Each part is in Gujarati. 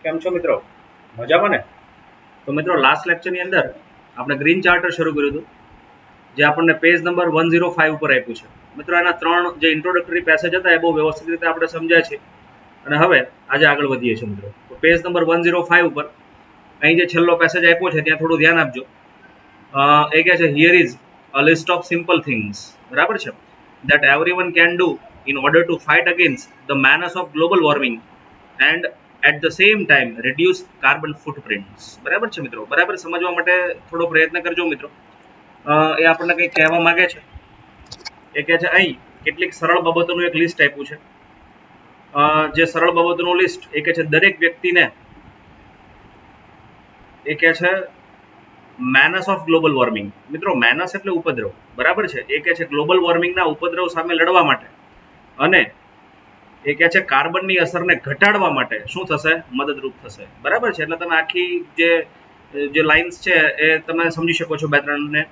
કેમ છો મિત્રો? મજામાં ને? તો મિત્રો લાસ્ટ લેક્ચરની અંદર આપણે ગ્રીન ચાર્ટર શરૂ કર્યું હતું, જે આપણને પેજ નંબર 105 ઉપર આપ્યું છે. મિત્રો એના 3 જે ઇન્ટ્રોડક્ટરી પેસેજ હતા એ બહુ વ્યવસ્થિત રીતે આપણે સમજ્યા છે અને હવે આજે આગળ વધીએ છીએ મિત્રો. તો પેજ નંબર 105 ઉપર અહીં જે છેલ્લો પેસેજ આપ્યો છે ત્યાં થોડું ધ્યાન આપજો. એ કહે છે here is a list of simple things, બરાબર છે, that everyone can do in order to fight against the menace of global warming and at the same time reduce carbon footprints. બરાબર છે મિત્રો? બરાબર સમજવા માટે થોડો પ્રયત્ન કરજો મિત્રો. એ આપણને કંઈક કહેવા માંગે છે. એ કહે છે અહીં કેટલીક સરળ બાબતોનું એક લિસ્ટ આપ્યું છે. જે સરળ બાબતોનું લિસ્ટ એ કહે છે દરેક વ્યક્તિને એ કહે છે મેનસ ઓફ ગ્લોબલ વોર્મિંગ. મિત્રો મેનસ એટલે ઉપદ્રવ, બરાબર છે. એ કહે છે ગ્લોબલ વોર્મિંગના ઉપદ્રવ સામે લડવા માટે અને એ કહે છે કાર્બનની અસરને ઘટાડવા માટે શું થશે? મદદરૂપ થશે, બરાબર છે. એટલે તમે આખી જે લાઇન્સ છે એ તમે સમજી શકો છો બે ત્રણને.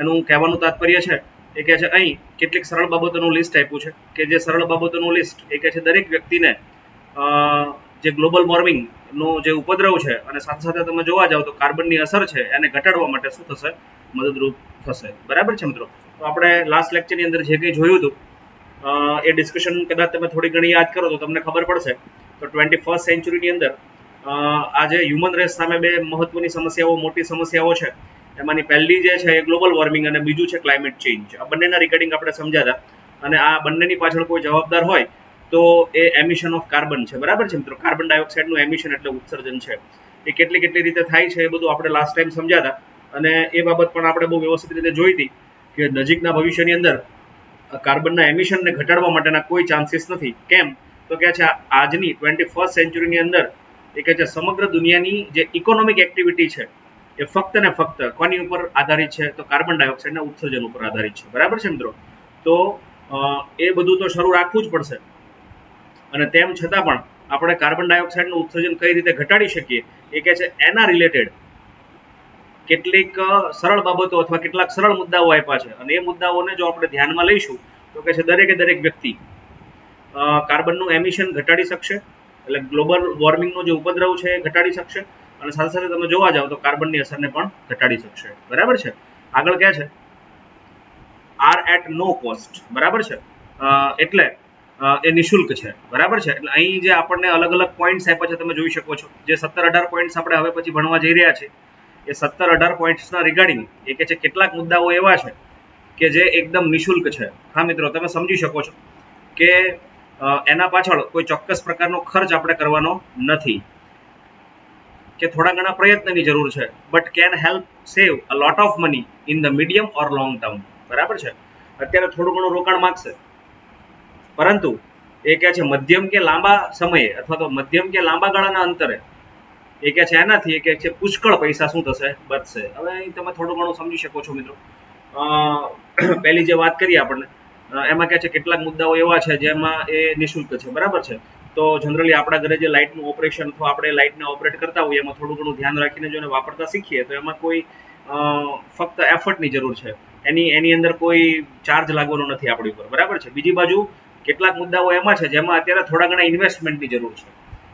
એનું કહેવાનું તાત્પર્ય છે એ કહે છે અહીં કેટલીક સરળ બાબતોનું લિસ્ટ આપ્યું છે કે જે સરળ બાબતોનું લિસ્ટ એ કહે છે દરેક વ્યક્તિને જે ગ્લોબલ વોર્મિંગનો જે ઉપદ્રવ છે અને સાથે સાથે તમે જોવા જાઓ તો કાર્બનની અસર છે એને ઘટાડવા માટે શું થશે? મદદરૂપ થશે, બરાબર છે મિત્રો. તો આપણે લાસ્ટ લેક્ચરની અંદર જે કંઈ જોયું હતું એ ડિસ્કશન કદાચ તમે થોડી ઘણી યાદ કરો તો તમને ખબર પડશે. તો 21st સેન્ચુરીની અંદર આજે હ્યુમન રેસ સામે બે મહત્વની સમસ્યાઓ, મોટી સમસ્યાઓ છે. એમાંની પહેલી જે છે એ ગ્લોબલ વોર્મિંગ અને બીજું છે ક્લાઇમેટ ચેન્જ. આ બંનેના રિગાર્ડિંગ આપણે સમજ્યા હતા અને આ બંનેની પાછળ કોઈ જવાબદાર હોય તો એ એમિશન ઓફ કાર્બન છે, બરાબર છે મિત્રો. કાર્બન ડાયોક્સાઇડનું એમિશન એટલે ઉત્સર્જન છે. એ કેટલી રીતે થાય છે એ બધું આપણે લાસ્ટ ટાઈમ સમજ્યા હતા અને એ બાબત પણ આપણે બહુ વ્યવસ્થિત રીતે જોઈ હતી કે નજીકના ભવિષ્યની અંદર કાર્બનના એમિશનને ઘટાડવા માટેના કોઈ ચાન્સીસ નથી. કેમ? તો કે છે આજની 21st સેન્ચુરીની અંદર એ કહે છે સમગ્ર દુનિયાની જે ઇકોનોમિક એક્ટિવિટી છે એ ફક્ત ને ફક્ત કોની ઉપર આધારિત છે? તો કાર્બન ડાયોક્સાઇડના ઉત્સર્જન ઉપર આધારિત છે, બરાબર છે મિત્રો. તો એ બધું તો શરૂ રાખવું જ પડશે અને તેમ છતાં પણ આપણે કાર્બન ડાયોક્સાઇડનું ઉત્સર્જન કઈ રીતે ઘટાડી શકીએ એ કહે છે એના રિલેટેડ કેટલીક સરળ બાબતો અથવા કેટલાક સરળ મુદ્દાઓ આપ્યા છે અને એ મુદ્દાઓને જો આપણે ધ્યાનમાં લઈશું તો કે છે દરેક વ્યક્તિ કાર્બનનું એમિશન ઘટાડી શકશે, એટલે ગ્લોબલ વોર્મિંગનો જે ઉપદ્રવ છે એ ઘટાડી શકશે અને સાથે સાથે તમે જોવા જાઓ તો કાર્બનની અસરને પણ ઘટાડી શકશે, બરાબર છે. આગળ કહે છે આર એટ નો કોસ્ટ, બરાબર છે. એટલે એ નિઃશુલ્ક છે, બરાબર છે. એટલે અહીં જે આપણને અલગ અલગ પોઈન્ટ્સ આપ્યા છે તમે જોઈ શકો છો. જે 17-18 પોઈન્ટ્સ આપણે હવે પછી ભણવા જઈ રહ્યા છીએ એ 17-18 પોઈન્ટ્સના રિગાર્ડિંગ એ કે છે કેટલાક મુદ્દાઓ એવા છે કે જે એકદમ નિઃશુલ્ક છે. હા મિત્રો, તમે સમજી શકો છો કે એના પાછળ કોઈ ચોક્કસ પ્રકારનો ખર્ચ આપણે કરવાનો નથી કે થોડા ઘણા પ્રયત્નની જરૂર છે, but can help save a lot of money in the medium or long term, બરાબર છે. અત્યારે થોડું ઘણું રોકાણ માંગશે પરંતુ એ કહે છે મધ્યમ કે લાંબા સમયે અથવા તો મધ્યમ કે લાંબા ગાળાના અંતરે એ કહે છે એનાથી એ કહે છે પુષ્કળ પૈસા શું થશે? બચશે. હવે અહીં તમે થોડું ઘણું સમજી શકો છો મિત્રો. પહેલી જે વાત કરીએ આપણને એમાં કહે છે કેટલાક મુદ્દાઓ એવા છે જેમાં એ નિઃશુલ્ક છે, બરાબર છે. તો જનરલી આપણા ઘરે જે લાઇટનું ઓપરેશન અથવા આપણે લાઇટને ઓપરેટ કરતા હોઈએ એમાં થોડું ઘણું ધ્યાન રાખીને જો એને વાપરતા શીખીએ તો એમાં કોઈ ફક્ત એફર્ટની જરૂર છે, એની અંદર કોઈ ચાર્જ લાગવાનો નથી આપણી ઉપર, બરાબર છે. બીજી બાજુ કેટલાક મુદ્દાઓ એમાં છે જેમાં અત્યારે થોડા ઘણા ઇન્વેસ્ટમેન્ટની જરૂર છે.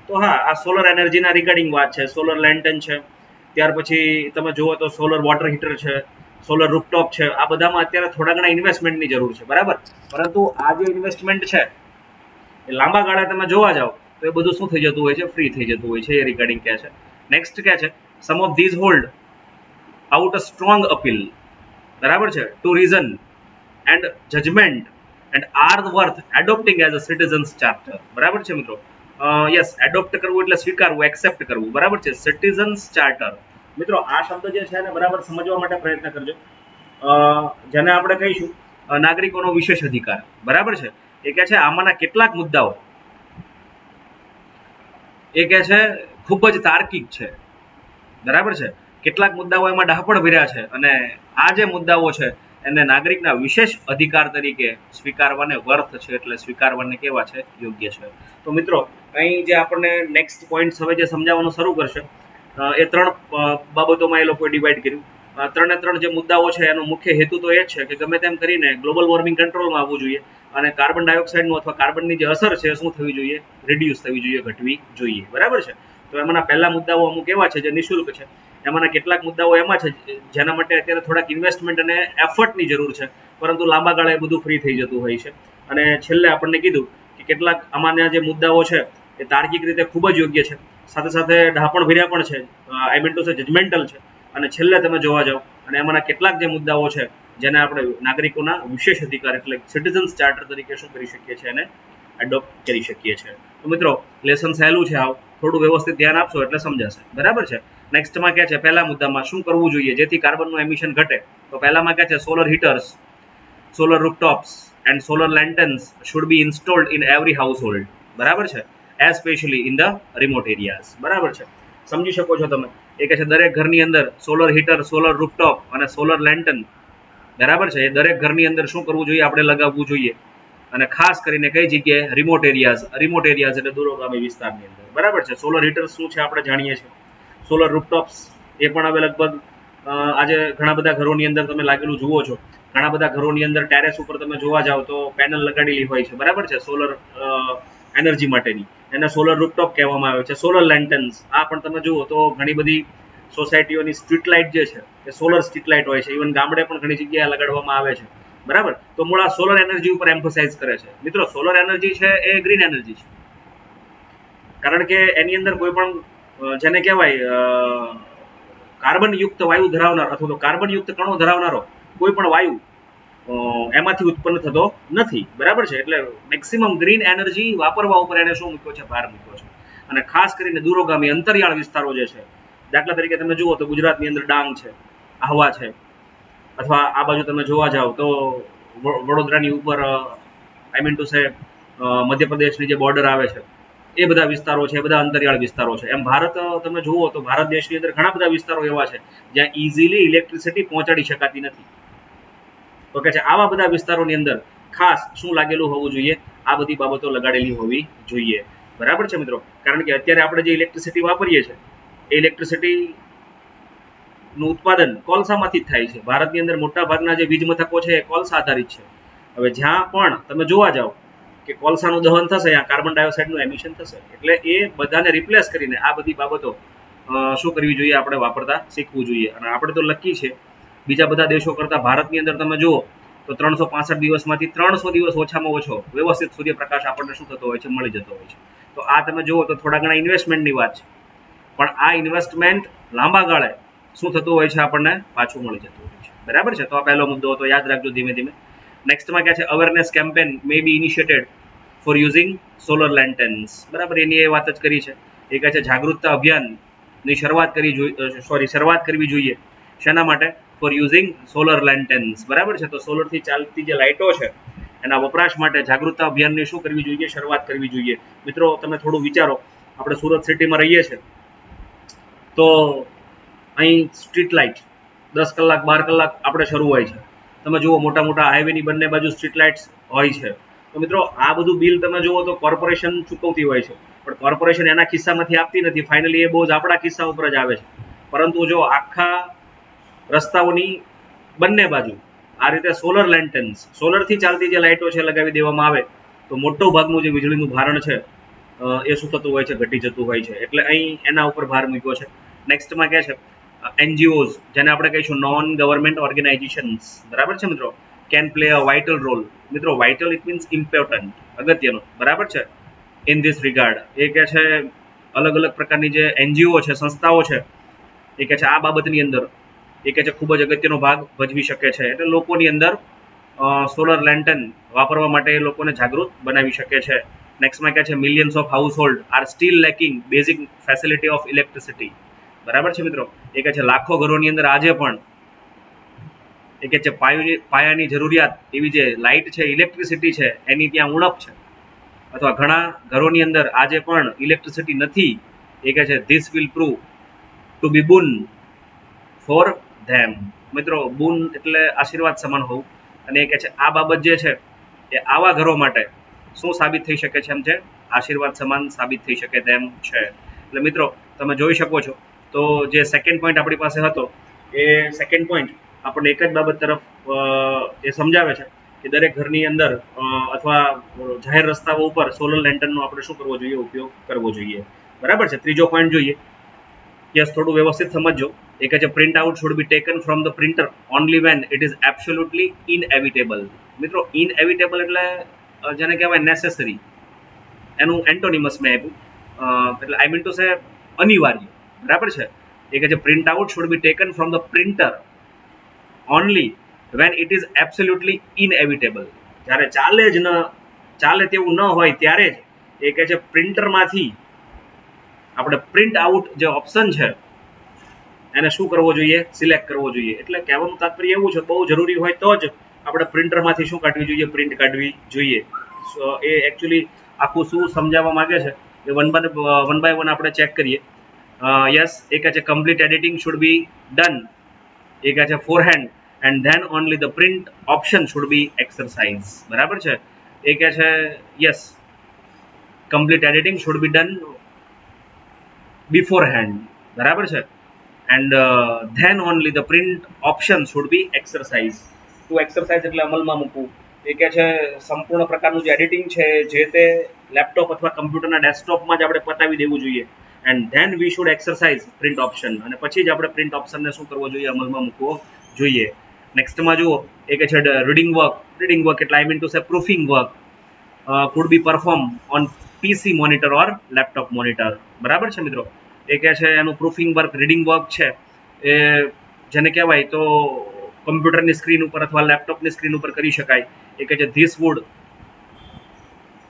તો હા, આ સોલર એનર્જીના રિગાર્ડિંગ વાત છે. સોલર લેન્ટન છે, ત્યાર પછી તમે જુઓ તો સોલર વોટર હીટર છે, સોલર રૂફટોપ છે. આ બધામાં અત્યારે થોડા ઘણા ઇન્વેસ્ટમેન્ટની જરૂર છે, બરાબર. પરંતુ આ જે ઇન્વેસ્ટમેન્ટ છે એ લાંબા ગાળે તમે જોવા જાઓ તો એ બધું શું થઈ જતું હોય છે? ફ્રી થઈ જતું હોય છે. એ રિગાર્ડિંગ કહે છે. નેક્સ્ટ કહે છે some of these hold out a strong appeal, બરાબર છે, to reason and judgement and are worth adopting as a citizens charter, બરાબર છે મિત્રો. યસ, એડોપ્ટ કરવું એટલે સ્વીકારવું, એક્સેપ્ટ કરવું, બરાબર છે. Citizens charter. મિત્રો આ શબ્દ જે છે એને બરાબર સમજવા માટે પ્રયત્ન કરજો. જેને આપણે કહીશું નાગરિકોનો વિશેષ અધિકાર, બરાબર છે. એ કહે છે આમાંના કેટલાક મુદ્દાઓ એ કહે છે ખૂબ જ તાર્કિક છે, બરાબર છે. કેટલાક મુદ્દાઓ એમાં ડાહપણ ભર્યા છે અને આ જે મુદ્દાઓ છે એને નાગરિકના વિશેષ અધિકાર તરીકે સ્વીકારવાને વર્થ છે, એટલે સ્વીકારવાને કેવા છે? યોગ્ય છે. તો મિત્રો અહીં જે આપણને નેક્સ્ટ પોઈન્ટ હવે જે સમજાવવાનું શરૂ કરશે એ 3 બાબતોમાં એ લોકોએ ડિવાઈડ કર્યું. 3 જે મુદ્દાઓ છે એનો મુખ્ય હેતુ તો એ જ છે કે ગમે તેમ કરીને ગ્લોબલ વોર્મિંગ કંટ્રોલમાં આવવું જોઈએ અને કાર્બન ડાયોક્સાઇડનું અથવા કાર્બનની જે અસર છે શું થવી જોઈએ? રિડ્યુસ થવી જોઈએ, ઘટવી જોઈએ, બરાબર છે. તો એમાંના પહેલા મુદ્દાઓ અમુક એવા છે જે નિઃશુલ્ક છે, એમાંના કેટલાક મુદ્દાઓ એમાં છે જેના માટે અત્યારે થોડાક ઇન્વેસ્ટમેન્ટ અને એફર્ટની જરૂર છે, પરંતુ લાંબા ગાળે એ બધું ફ્રી થઈ જતું હોય છે. અને છેલ્લે આપણને કીધું કે કેટલાક આમાંના જે મુદ્દાઓ છે એ તાર્કિક રીતે ખૂબ જ યોગ્ય છે, સાથે સાથે ઢાપણ ભર્યા પણ છે, I mean to say judgemental છે. અને છેલ્લે તમે જોવા જાઓ અને એમાંના કેટલાક જે મુદ્દાઓ છે જેને આપણે નાગરિકોના વિશેષ અધિકાર એટલે સિટીઝન્સ ચાર્ટર તરીકે શું કરી શકીએ છીએ એને એડોપ્ટ કરી શકીએ છીએ. તો મિત્રો લેસન સહેલું છે, આવ થોડું વ્યવસ્થિત ધ્યાન આપશો એટલે સમજાશે. બરાબર છે. નેક્સ્ટમાં ક્યાં છે, પહેલા મુદ્દામાં શું કરવું જોઈએ જેથી કાર્બનનું એમિશન ઘટે. તો પહેલામાં ક્યાં છે, solar heaters, solar rooftops and solar lanterns should be installed in every household. બરાબર છે, especially in the remote areas. બરાબર છે, સમજી શકો છો તમે. એ કહે છે દરેક ઘરની અંદર સોલર હીટર, સોલર રૂફટોપ અને સોલર લેન્ટન, બરાબર છે, એ દરેક ઘરની અંદર શું કરવું જોઈએ, આપણે લગાવવું જોઈએ. અને ખાસ કરીને કઈ જગ્યાએ, રિમોટ એરિયાઝ એટલે દૂરોગામી વિસ્તારની અંદર. બરાબર છે. સોલર હીટર શું છે આપણે જાણીએ છીએ. સોલર રૂફટોપ્સ એ પણ હવે લગભગ આજે ઘણા બધા ઘરોની અંદર તમે લાગેલું જુઓ છો. ઘણા બધા ઘરોની અંદર ટેરેસ ઉપર તમે જોવા જાઓ તો પેનલ લગાડેલી હોય છે. બરાબર છે, સોલર એનર્જી માટેની. એને સોલર રૂફટોપ કહેવામાં આવે છે. સોલર લેન્ટન્સ આ પણ તમે જુઓ તો ઘણી બધી સોસાયટીઓની સ્ટ્રીટ લાઇટ જે છે એ સોલર સ્ટ્રીટ લાઇટ હોય છે. ઇવન ગામડે પણ ઘણી જગ્યાએ લગાડવામાં આવે છે. બરાબર, તો મૂળ આ સોલર એનર્જી ઉપર એમ્ફોસાઇઝ કરે છે. મિત્રો સોલર એનર્જી છે એ ગ્રીન એનર્જી છે, કારણ કે એની અંદર કોઈ પણ જેને કહેવાય કાર્બન યુક્ત વાયુ ધરાવનાર અથવા તો કાર્બન યુક્ત કણો ધરાવનારો કોઈ પણ વાયુ એમાંથી ઉત્પન્ન થતો નથી. બરાબર છે, એટલે મેક્સિમમ ગ્રીન એનર્જી વાપરવા ઉપર એને શું મૂક્યો છે, ભાર મૂક્યો છે. અને ખાસ કરીને દૂરોગામી અંતરિયાળ વિસ્તારો જે છે, દાખલા તરીકે તમે જુઓ તો ગુજરાતની અંદર ડાંગ છે, આહવા છે, અથવા આ બાજુ તમે જોવા જાઓ તો વડોદરાની ઉપર આઈ મીન ટુ સે મધ્યપ્રદેશની જે બોર્ડર આવે છે એ બધા વિસ્તારો છે, એ બધા અંતરિયાળ વિસ્તારો છે. એમ ભારત તમે જુઓ તો ભારત દેશની અંદર ઘણા બધા વિસ્તારો એવા છે જ્યાં ઇઝીલી ઇલેક્ટ્રિસિટી પહોંચાડી શકાતી નથી. તો કે છે આવા બધા વિસ્તારોની અંદર ખાસ શું લાગેલું હોવું જોઈએ, આ બધી બાબતો લગાડેલી હોવી જોઈએ. બરાબર છે મિત્રો, કારણ કે અત્યારે આપણે જે ઇલેક્ટ્રિસિટી વાપરીએ છીએ એ ઇલેક્ટ્રિસિટી નું ઉત્પાદન કોલસામાંથી જ થાય છે. ભારતની અંદર મોટા ભાગના જે વીજ મથકો છે એ કોલસા આધારિત છે. હવે જ્યાં પણ તમે જોવા જાઓ કે કોલસાનું દહન થશે, ત્યાં કાર્બન ડાયોક્સાઇડનું એમિશન થશે. એટલે એ બધાને રિપ્લેસ કરીને આ બધી બાબતો શું કરવી જોઈએ, આપણે વાપરતા શીખવું જોઈએ. અને આપણે તો લકી છે બીજા બધા દેશો કરતાં ભારતની અંદર તમે જુઓ તો 365 દિવસમાંથી 300 દિવસ ઓછામાં ઓછો વ્યવસ્થિત સૂર્યપ્રકાશ આપણને શું થતો હોય છે, મળી જતો હોય છે. તો આ તમે જુઓ તો થોડા ઘણા ઇન્વેસ્ટમેન્ટની વાત છે, પણ આ ઇન્વેસ્ટમેન્ટ લાંબા ગાળે શું થતું હોય છે, આપણને પાછું મળી જતું હોય છે. બરાબર છે, તો આ પહેલો મુદ્દો હતો, યાદ રાખજો ધીમે ધીમે. નેક્સ્ટમાં ક્યાં છે, અવેરનેસ કેમ્પેન મે બી ઇનિશિયેટેડ ફોર યુઝિંગ સોલર લેન્ટન્સ. બરાબર, એની એ વાત જ કરી છે. એ કહે છે જાગૃતતા અભિયાનની શરૂઆત કરવી જોઈએ. શેના માટે, ફોર યુઝિંગ સોલર લેન્ટન્સ. બરાબર છે, તો સોલરથી ચાલતી જે લાઇટો છે એના વપરાશ માટે જાગૃતતા અભિયાનની શું કરવી જોઈએ, શરૂઆત કરવી જોઈએ. મિત્રો તમે થોડું વિચારો, આપણે સુરત સિટીમાં રહીએ છીએ તો અહીં સ્ટ્રીટ લાઇટ 10 કલાક 12 કલાક આપણે શરૂ હોય છે. તમે જુઓ મોટા મોટા હાઈવેની બંને બાજુ સ્ટ્રીટ લાઇટ્સ હોય છે. તો મિત્રો આ બધું બિલ તમે જુઓ તો કોર્પોરેશન ચૂકવતી હોય છે, પણ કોર્પોરેશન એના ખિસ્સામાંથી આપતી નથી. ફાઇનલી એ બોજ આપણા ખિસ્સા ઉપર જ આવે છે. પરંતુ જો આખા રસ્તાઓની બંને બાજુ આ રીતે સોલર લેન્ટન્સ, સોલરથી ચાલતી જે લાઇટો છે લગાવી દેવામાં આવે તો મોટું ભાગનું જે વીજળીનું ભારણ છે એ શું થતું હોય છે, ઘટી જતું હોય છે. એટલે અહીં એના ઉપર ભાર મૂક્યો છે. નેક્સ્ટમાં ક્યાં છે, એનજીઓઝ જેને આપણે કહીશું નોન ગવર્મેન્ટ ઓર્ગેનાઇઝેશન્સ. બરાબર છે મિત્રો, can play a vital role. મિત્રો વાઇટલ ઇટ મીન્સ ઇમ્પોર્ટન્ટ, અગત્યનો. બરાબર છે, ઇન ધીસ રિગાર્ડ એ કહે છે અલગ અલગ પ્રકારની જે એનજીઓ છે, સંસ્થાઓ છે, એ કહે છે આ બાબતની અંદર એ કહે છે ખૂબ જ અગત્યનો ભાગ ભજવી શકે છે. એટલે લોકોની અંદર સોલર લેન્ટન વાપરવા માટે એ લોકોને જાગૃત બનાવી શકે છે. નેક્સ્ટમાં કહે છે millions of house hold are still lacking basic facility of electricity. બરાબર છે મિત્રો, એ કહે છે લાખો ઘરોની અંદર આજે પણ એ કહે છે પાયાની જરૂરિયાત એવી જે લાઇટ છે, ઇલેક્ટ્રિસિટી છે, એની ત્યાં ઉણપ છે. અથવા ઘણા ઘરોની અંદર આજે પણ ઇલેક્ટ્રિસિટી નથી. એ કહે છે this will prove to be boon for them. મિત્રો બુન એટલે આશીર્વાદ સમાન હોવું, અને એ કહે છે આ બાબત જે છે એ આવા ઘરો માટે શું સાબિત થઈ શકે છે, એમ છે આશીર્વાદ સમાન સાબિત થઈ શકે તેમ છે. એટલે મિત્રો તમે જોઈ શકો છો તો જે સેકન્ડ પોઈન્ટ આપણી પાસે હતો એ સેકન્ડ પોઈન્ટ આપણને એક જ બાબત તરફ એ સમજાવે છે કે દરેક ઘરની અંદર અથવા જાહેર રસ્તાઓ ઉપર સોલર લેન્ટનનો આપણે શું કરવો જોઈએ, ઉપયોગ કરવો જોઈએ. બરાબર છે. ત્રીજો પોઈન્ટ જોઈએ. યસ, થોડું વ્યવસ્થિત સમજજો. એ કહે છે print out should be taken from the printer only when it is absolutely inevitable. મિત્રો ઇનએવિટેબલ એટલે જેને કહેવાય નેસેસરી, એનું એન્ટોનિમસ મેં આપ્યું, એટલે આઈ મીન ટુ સે અનિવાર્ય. બરાબર છે. એ કહે છે print out should be taken from the printer only when it is absolutely inevitable. જ્યારે ચાલે તેવું ન હોય ત્યારે જ એ કહે છે પ્રિન્ટરમાંથી આપણે પ્રિન્ટ આઉટ જે ઓપ્શન છે એને શું કરવો જોઈએ? સિલેક્ટ કરવો જોઈએ. એટલે કહેવાનું તાત્પર્ય એવું છે, બહુ જરૂરી હોય તો જ આપણે પ્રિન્ટરમાંથી શું કાઢવી જોઈએ? પ્રિન્ટ કાઢવી જોઈએ. એ એકચ્યુઅલી આખું શું સમજાવવા માંગે છે એ વન બાય વન આપણે ચેક કરીએ. યસ, એ કહે છે complete editing should be done, એ કહે છે forehand and then only the print option should be exercise. બરાબર છે. એ કહે છે yes, complete editing should be done beforehand. બરાબર છે. And then only the print option should be exercise. To exercise એટલે અમલમાં મૂકવું. એ કહે છે સંપૂર્ણ પ્રકારનું જે એડિટિંગ છે જે તે લેપટોપ અથવા કમ્પ્યુટરના ડેસ્કટોપમાં જ આપણે પતાવી દેવું જોઈએ. And then we should exercise print option, અને પછી જ આપણે પ્રિન્ટ ઓપ્શનને શું કરવો જોઈએ? અમલમાં મૂકવો જોઈએ. નેક્સ્ટમાં જુઓ, એ કહે છે રીડિંગ વર્ક એટલે I mean to say proofing work could be performed on PC monitor or laptop monitor. બરાબર છે મિત્રો. એ કહે છે એનું પ્રૂફિંગ વર્ક, રીડિંગ વર્ક છે એ જેને કહેવાય તો કમ્પ્યુટરની સ્ક્રીન ઉપર અથવા લેપટોપની સ્ક્રીન ઉપર કરી શકાય. એ કહે છે ધીસ વુડ,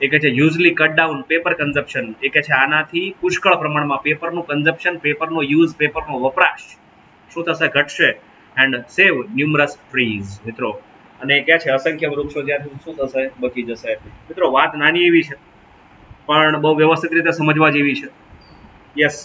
એ કહે છે usually cut down paper consumption. એ કહે છે આનાથી પુષ્કળ પ્રમાણમાં પેપરનું કન્ઝપ્શન, પેપરનો યુઝ, પેપરનો વપરાશ શું થશે? ઘટશે. And save ન્યુમરસ trees. મિત્રો, અને કહે છે અસંખ્ય વૃક્ષો જ્યાંથી શું થશે? બચી જશે. મિત્રો, વાત નાની એવી છે પણ બહુ વ્યવસ્થિત રીતે સમજવા જેવી છે. યસ,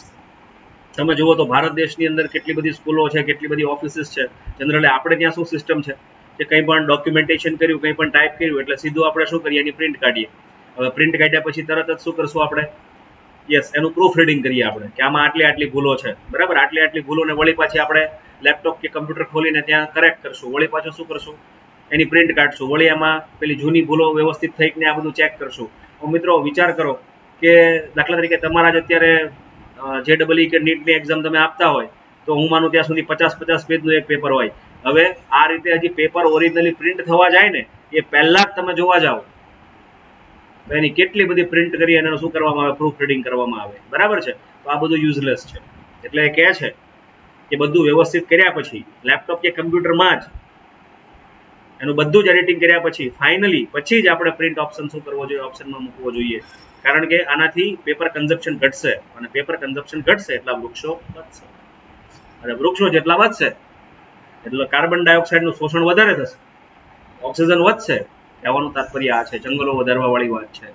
તમે જુઓ તો ભારત દેશની અંદર કેટલી બધી સ્કૂલો છે, કેટલી બધી ઓફિસીસ છે. જનરલી આપણે ત્યાં શું સિસ્ટમ છે કે કંઈ પણ ડોક્યુમેન્ટેશન કર્યું, કંઈ પણ ટાઈપ કર્યું એટલે સીધું આપણે શું કરીએ? એની પ્રિન્ટ કાઢીએ. હવે પ્રિન્ટ કાઢ્યા પછી તરત જ શું કરશું આપણે? યસ, એનું પ્રૂફ રીડિંગ કરીએ આપણે કે આમાં આટલી ભૂલો છે. બરાબર, આટલી ભૂલોને વળી પાછી આપણે લેપટોપ કે કમ્પ્યુટર ખોલીને ત્યાં કરેક્ટ કરશું. વળી પાછું શું કરશું? એની પ્રિન્ટ કાઢશું. વળી એમાં પેલી જૂની ભૂલો વ્યવસ્થિત થઈ ને આ બધું ચેક કરશું. મિત્રો, વિચાર કરો કે દાખલા તરીકે તમારા જ અત્યારે JEE કે નીટની એક્ઝામ તમે આપતા હોય તો હું માનું ત્યાં સુધી 50 પેજનું એક પેપર હોય. હવે આ રીતે હજી પેપર ઓરિજિનલી પ્રિન્ટ થવા જાય ને એ પહેલા જ તમે જોવા જાઓ તો એની કેટલી બધી પ્રિન્ટ કરી અને શું કરવામાં આવે? પ્રૂફ રીડિંગ કરવામાં આવે. બરાબર છે. તો આ બધું યુઝલેસ છે. એટલે એ કહે છે કે બધું વ્યવસ્થિત કર્યા પછી લેપટોપ કે કમ્પ્યુટરમાં જ એનું બધું જ એડિટિંગ કર્યા પછી ફાઇનલી પછી જ આપણે પ્રિન્ટ ઓપ્શન શું કરવો જોઈએ? ઓપ્શનમાં મૂકવો જોઈએ. કારણ કે આનાથી પેપર કન્ઝપ્શન ઘટશે, અને પેપર કન્ઝપ્શન ઘટશે એટલા વૃક્ષો વધશે, અને વૃક્ષો જેટલા વધશે એટલે કાર્બન ડાયોક્સાઇડનું શોષણ વધારે થશે, ઓક્સિજન વધશે. કહેવાનું તાત્પર્ય આ છે. જંગલો વધારવા વાળી વાત છે.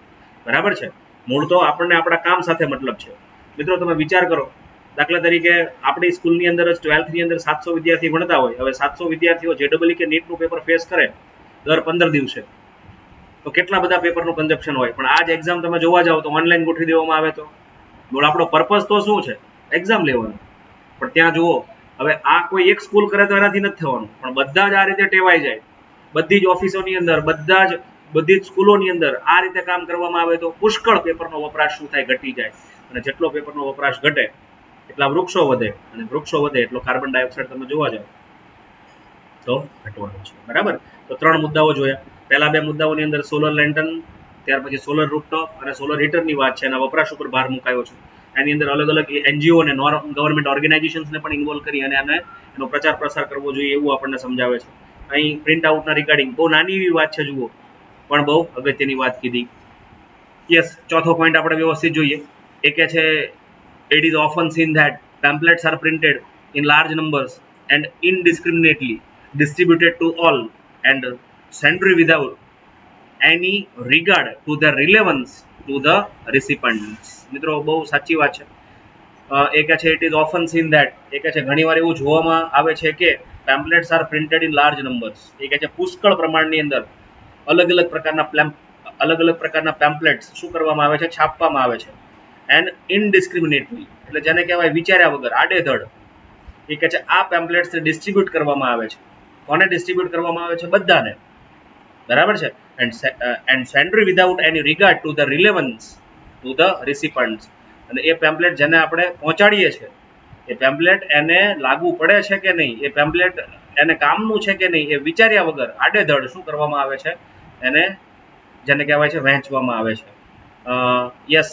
બરાબર છે. મૂળ તો આપણને આપણા કામ સાથે મતલબ છે. મિત્રો, તમે વિચાર કરો, દાખલા તરીકે આપણી સ્કૂલની અંદર જ 12th ની અંદર 700 વિદ્યાર્થી ભણતા હોય. હવે 700 વિદ્યાર્થીઓ JEE કે નીટનું પેપર ફેસ કરે દર 15 દિવસે તો કેટલા બધા પેપરનું કન્ઝપ્શન હોય. પણ આ જ એક્ઝામ તમે જોવા જાઓ તો ઓનલાઈન ગોઠવી દેવામાં આવે તો બોલ આપણો પર્પઝ તો શું છે? એક્ઝામ લેવાનું. પણ ત્યાં જુઓ, હવે આ કોઈ એક સ્કૂલ કરે તો એનાથી નથી થવાનું, પણ બધા જ આ રીતે ટેવાઈ જાય. બધી જ ઓફિસોની અંદર, બધી જ સ્કૂલોની અંદર આ રીતે કામ કરવામાં આવે તો પુષ્કળ પેપરનો વપરાશ શું થાય? ઘટી જાય. અને જેટલો પેપરનો વપરાશ ઘટે એટલા વૃક્ષો વધે, અને વૃક્ષો વધે એટલો કાર્બન ડાયોક્સાઇડ તમે જોવા જાઓ તો ઘટવાનું છે. બરાબર. તો 3 મુદ્દાઓ જોયા. પહેલા 2 મુદ્દાઓની અંદર સોલર લેન્ટર્ન, ત્યાર પછી સોલર રૂફટોપ અને સોલર હીટરની વાત છે. એના વપરાશ ઉપર ભાર મુકાયો છે. એની અંદર અલગ અલગ NGO અને ગવર્મેન્ટ ઓર્ગેનાઇઝેશન્સને પણ ઇન્વોલ્વ કરી અને એનો પ્રચાર પ્રસાર કરવો જોઈએ એવું આપણને સમજાવે છે. અહીં પ્રિન્ટ આઉટના રિગાર્ડિંગ બહુ નાની એવી વાત છે, જુઓ, પણ બહુ અગત્યની વાત કીધી. યસ, ચોથો પોઈન્ટ આપણે વ્યવસ્થિત જોઈએ. એ કે છે it is often seen that pamphlets are printed in large numbers and indiscriminately distributed to all and sundry without any regard to their relevance to the recipients. મિત્રો, બહુ સાચી વાત છે. એ કહે છે it is often seen that, એ કહે છે ઘણીવાર એવું જોવામાં આવે છે કે pamphlets are printed in large numbers. એ કહે છે પુષ્કળ પ્રમાણની અંદર અલગ અલગ પ્રકારના પેમ્પલેટ્સ શું કરવામાં આવે છે? છાપવામાં આવે છે. એન્ડ ઇનડિસ્ક્રિમિનેટલી એટલે જેને કહેવાય વિચાર્યા વગર, આડેધડ. એ કહે છે આ પેમ્પલેટ્સ ડિસ્ટ્રીબ્યુટ કરવામાં આવે છે. કોને ડિસ્ટ્રીબ્યુટ કરવામાં આવે છે? બધાને. બરાબર છે. And sundry without any regard to the relevance to the recipients. અને એ પેમ્પલેટ જેને આપણે પહોંચાડીએ છીએ એ પેમ્પલેટ એને લાગુ પડે છે કે નહીં, એ પેમ્પલેટ એને કામનું છે કે નહીં, એ વિચાર્યા વગર આડેધડ શું કરવામાં આવે છે, એને જેને કહેવાય છે વહેંચવામાં આવે છે. યસ,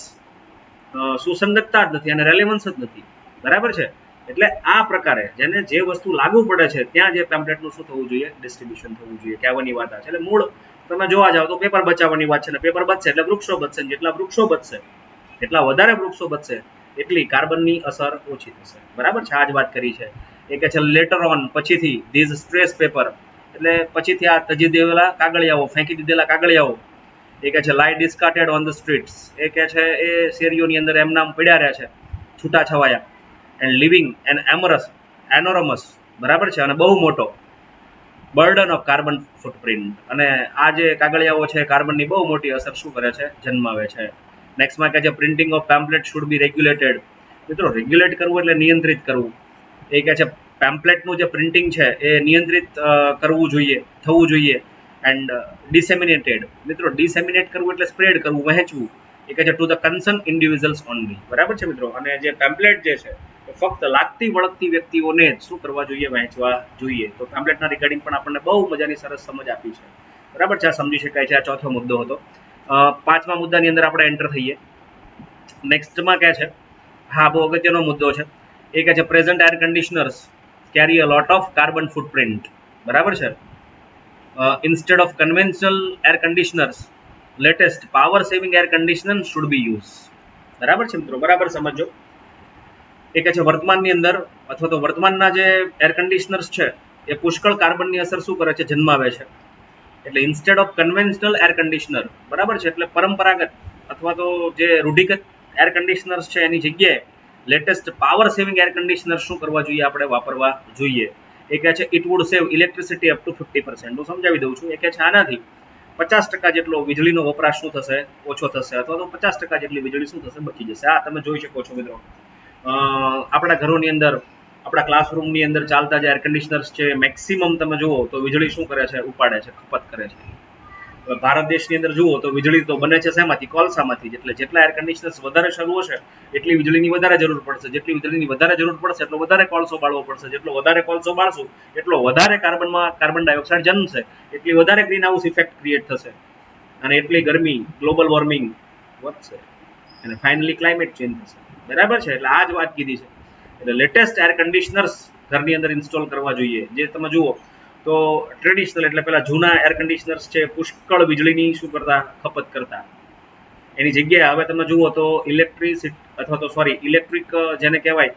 સુસંગતતા જ નથી અને રેલેવન્સ જ નથી, બરાબર છે. એટલે આ પ્રકારે જેને જે વસ્તુ લાગુ પડે છે ત્યાં જે પેમ્પલેટનું શું થવું જોઈએ, ડિસ્ટ્રીબ્યુશન થવું જોઈએ, કહેવાની વાત આ છે. એટલે મૂળ તમે જોવા જાઓ તો પેપર બચાવવાની વાત છે, ને પેપર બચશે એટલે વૃક્ષો બચશે, જેટલા વૃક્ષો બચશે એટલા વધારે વૃક્ષો બચશે એટલી કાર્બનની અસર ઓછી થશે, બરાબર છે. આ જ વાત કરી છે. એ કે છે લેટર ઓન, પછીથી ધીઝ સ્ટ્રેસ પેપર, એટલે પછીથી આ તજી દેવેલા કાગળિયાઓ, ફેંકી દીધેલા કાગળિયાઓ, એ કે છે લાઈ ડિસ્કાર્ટેડ ઓન ધ સ્ટ્રીટ્સ, એ કે છે એ શેરીઓની અંદર એમ નામ પડ્યા રહ્યા છે છૂટા છવાયા, એન્ડ લિવિંગ એન એનોરમસ, બરાબર છે, અને બહુ મોટો બર્ડન ઓફ કાર્બન ફૂટપ્રિન્ટ, અને આ જે કાગળિયાઓ છે કાર્બનની બહુ મોટી અસર શું કરે છે, જન્માવે છે. નેક્સ્ટમાં કહે છે printing of pamphlet should be regulated. મિત્રો રેગ્યુલેટ કરવું એટલે નિયંત્રિત કરવું. એ કહે છે પેમ્પલેટનું જે પ્રિન્ટિંગ છે એ નિયંત્રિત કરવું જોઈએ, થવું જોઈએ. એન્ડ ડિસેમિનેટેડ, મિત્રો ડિસેમિનેટ કરવું એટલે સ્પ્રેડ કરવું, વહેંચવું. એ કહે છે to the concern individuals only, બરાબર છે મિત્રો. અને જે પેમ્પલેટ જે છે એ ફક્ત લાગતી વળગતી વ્યક્તિઓને જ શું કરવા જોઈએ, વહેંચવા જોઈએ. તો પેમ્પલેટના રિગાર્ડિંગ પણ આપણને બહુ મજાની સરસ સમજ આપી છે, બરાબર છે. આ સમજી શકાય છે. આ ચોથો મુદ્દો હતો. પાંચમા મુદ્દાની અંદર આપણે એન્ટર થઈએ. નેક્સ્ટમાં કહે છે, હા બહુ અગત્યનો મુદ્દો છે. એ કહે છે present air conditioners carry a lot of carbon footprint, બરાબર છે. Instead of conventional air conditioners, latest power saving air conditioner should be use, બરાબર છે મિત્રો. બરાબર સમજો. એ કહે છે વર્તમાનની અંદર અથવા તો વર્તમાનના જે એર કન્ડિશનર્સ છે એ પુષ્કળ કાર્બનની અસર શું કરે છે, જન્માવે છે. એટલે instead of conventional air conditioner, બરાબર છે, એટલે પરંપરાગત અથવા તો જે રૂઢિગત એર કન્ડિશનર્સ છે એની જગ્યાએ latest power saving air conditioner શું કરવા જોઈએ, આપણે વાપરવા જોઈએ. એ કહે છે it would save electricity up to 50%. હું સમજાવી દઉં છું. એ કહે છે આનાથી 50% જેટલો વીજળીનો વપરાશ શું થશે, ઓછો થશે, અથવા તો 50% જેટલી વીજળી શું થશે, બચી જશે. આ તમે જોઈ શકો છો મિત્રો. આપણા ઘરોની અંદર, આપણા ક્લાસરૂમની અંદર ચાલતા જે એર કન્ડિશનર્સ છે મેક્સિમમ તમે જુઓ તો વીજળી શું કરે છે, ઉપાડે છે, ખપત કરે છે. ભારત દેશની અંદર જુઓ તો વીજળી તો બને છે શેમાંથી, કોલસામાંથી. એટલે જેટલા એર કન્ડિશનર્સ વધારે શરૂ હશે એટલી વીજળીની વધારે જરૂર પડશે, જેટલી વીજળીની વધારે જરૂર પડશે એટલો વધારે કોલસો બાળવો પડશે, જેટલો વધારે કોલસો બાળશું એટલો વધારે કાર્બન ડાયોક્સાઇડ જન્મશે, એટલી વધારે ગ્રીન હાઉસ ઇફેક્ટ ક્રિએટ થશે, અને એટલી ગરમી, ગ્લોબલ વોર્મિંગ વધશે, અને ફાઇનલી ક્લાઇમેટ ચેન્જ થશે, બરાબર છે. એટલે આ જ વાત કીધી છે. એટલે લેટેસ્ટ એર કન્ડિશનર્સ ઘરની અંદર ઇન્સ્ટોલ કરવા જોઈએ. જે તમે જુઓ તો ટ્રેડિશનલ એટલે પેલા જૂના એર કન્ડિશનર્સ છે પુષ્કળ વીજળીની શું કરતા, ખપત કરતા. એની જગ્યાએ હવે તમે જુઓ તો ઇલેક્ટ્રિક જેને કહેવાય